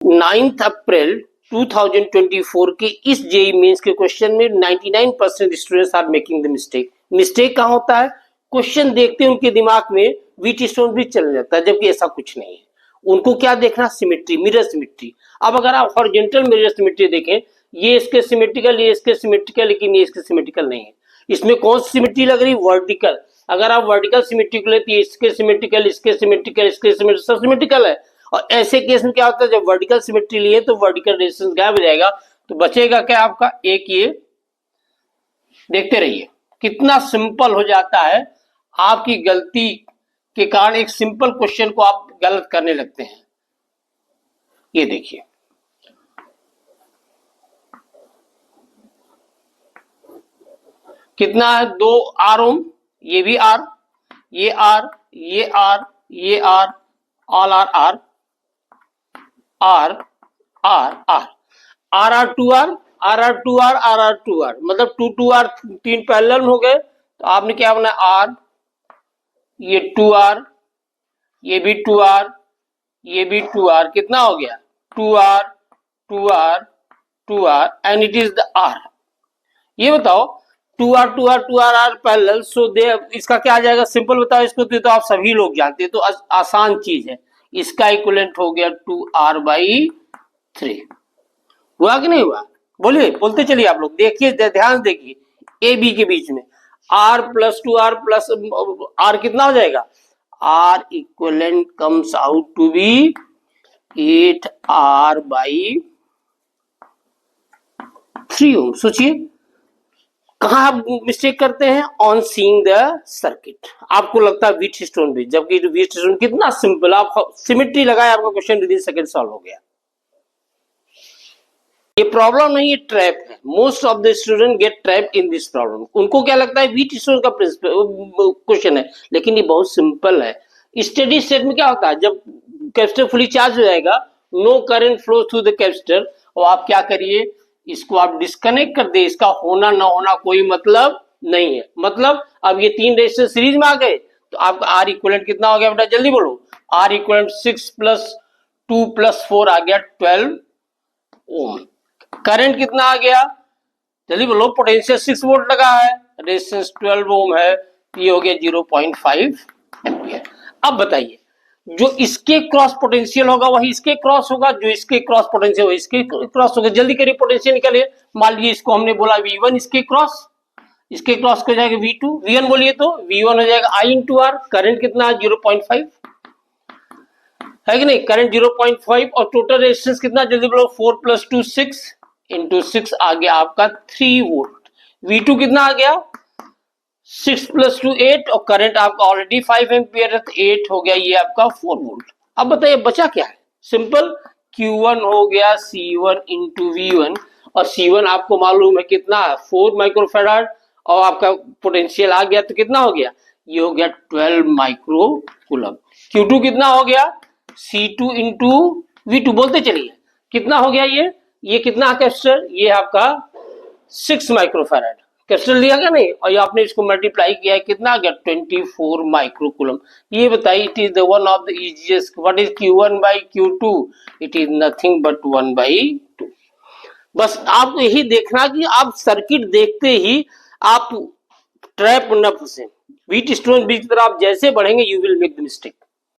9 अप्रैल 2024 के इस JEE mains के क्वेश्चन में 99% students are making the mistake. Mistake कहाँ होता है? क्वेश्चन देखते हैं उनके दिमाग में व्हीट स्टोन ब्रिज चल जाता है, जबकि ऐसा कुछ नहीं है। उनको क्या देखना? Symmetry, mirror symmetry. अब अगर आप हॉरिजॉन्टल मिरर सिमेट्री देखें, ये इसके सिमेट्रिकल, ये इसके सिमेट्रिकल, लेकिन ये इसके सिमेट्रिकल नहीं है। इसमें कौन सी सिमेट्री लग रही? वर्टिकल। अगर आप वर्टिकल सिमेट्री को लेते, इसके सिमेट्रिकल, इसके सिमेट्रिकल, इसके सिमेट्रिकल, सब सिमेट्रिकल है। और ऐसे केस में क्या होता है, जब वर्टिकल सिमेट्री लिए तो वर्टिकल रेजिस्टेंस गायब हो जाएगा, तो बचेगा क्या आपका? एक ये। देखते रहिए कितना सिंपल हो जाता है। आपकी गलती के कारण एक सिंपल क्वेश्चन को आप गलत करने लगते हैं। ये देखिए, कितना है? 2 आर ओम, ये भी आर, ये आर, ये आर, ये R, all R R, R R R, R R 2 R, R R 2 R, R R 2 R, मतलब 2 2 आर 3 पैरेलल हो गए। तो आपने क्या बनाया? आर, ये 2 आर, ये भी 2 आर, ये भी 2 आर, कितना हो गया? 2 R 2 R 2 R, and it is the R. ये बताओ 2 R 2 R 2 R R parallel, so they, इसका क्या आ जाएगा? सिंपल बताओ इसको, तो आप सभी लोग जानते हैं, तो आसान चीज है। इसका इक्विवेलेंट हो गया 2r/3। हुआ कि नहीं हुआ? बोलिए, बोलते चलिए आप लोग, देखिए ध्यान देखिए, ए बी के बीच में r + 2r + r कितना हो जाएगा? r equivalent comes out to be 8r/3 ohm. सोचिए कहाँ आप मिस्टेक करते हैं? On seeing the circuit. आपको लगता है व्हीट स्टोन ब्रिज, जबकि व्हीट स्टोन कितना सिंपल, आप सिमेट्री लगाए, आपका question within second solve हो गया। ये प्रॉब्लम नहीं, ये ट्रैप है। Most of the student get trap in this problem. उनको क्या लगता है व्हीट स्टोन का क्वेश्चन है, लेकिन ये बहुत सिंपल है। स्टेडी स्टेट में क्या होता है? जब कैपेसिटर फुली चार्ज हो जाएगा, no current flow through the capacitor, और आप क्या करिए, इसको आप डिस्कनेक्ट कर दे। इसका होना ना होना कोई मतलब नहीं है। मतलब अब ये 3 रेजिस्टर सीरीज में आ गए, तो आपका आर इक्विवेलेंट कितना हो गया बेटा? जल्दी बोलो। आर इक्विवेलेंट 6 + 2 + 4 आ गया 12 ओम। करंट कितना आ गया? जल्दी बोलो। पोटेंशियल 6 वोल्ट लगा है, रेजिस्टेंस 12 ओम है, ये हो गया 0.5 एम्पियर। अब बताइए, जो इसके क्रॉस पोटेंशियल होगा वही इसके क्रॉस होगा, जो इसके क्रॉस पोटेंशियल वही इसके क्रॉस होगा। जल्दी करिए, पोटेंशियल निकालिए। मान लीजिए इसको हमने बोला V1, इसके क्रॉस हो जाएगा V2। V1 बोलिए तो V1 हो जाएगा I × R। करंट कितना है? 0.5 है कि नहीं? करंट 0.5, और टोटल रेजिस्टेंस कितना? जल्दी बोलो। 4 + 2 6 × 6 आ गया आपका 3 वोल्ट। V2 कितना आ गया? 6 + 2 8, और करंट आपका ऑलरेडी 5 एम्पियर है, तो 8 हो गया ये आपका 4 वोल्ट। अब बताइए बचा क्या है? सिंपल, Q1 हो गया C1 × V1, और C1 आपको मालूम है कितना है? 4 माइक्रोफैराड, और आपका पोटेंशियल आ गया तो कितना हो गया? ये हो गया 12 माइक्रो कूलम। Q2 कितना हो गया? C2 × V2, बोलते चलिए कितना हो गया? ये कितना कैपेसिटर? ये आपका 6 माइक्रोफैराड कैपेसिटर लिया गया नहीं, और ये आपने इसको मल्टीप्लाई किया है, कितना आ गया? 24 माइक्रो कूलम। ये बताइए, it is the one of the easiest. What is Q1/Q2? It is nothing but 1/2। बस आपको यही देखना कि आप सर्किट देखते ही आप ट्रैप न फंसे। व्हीट स्टोन ब्रिज की तरफ आप जैसे बढ़ेंगे, you will make the mistake.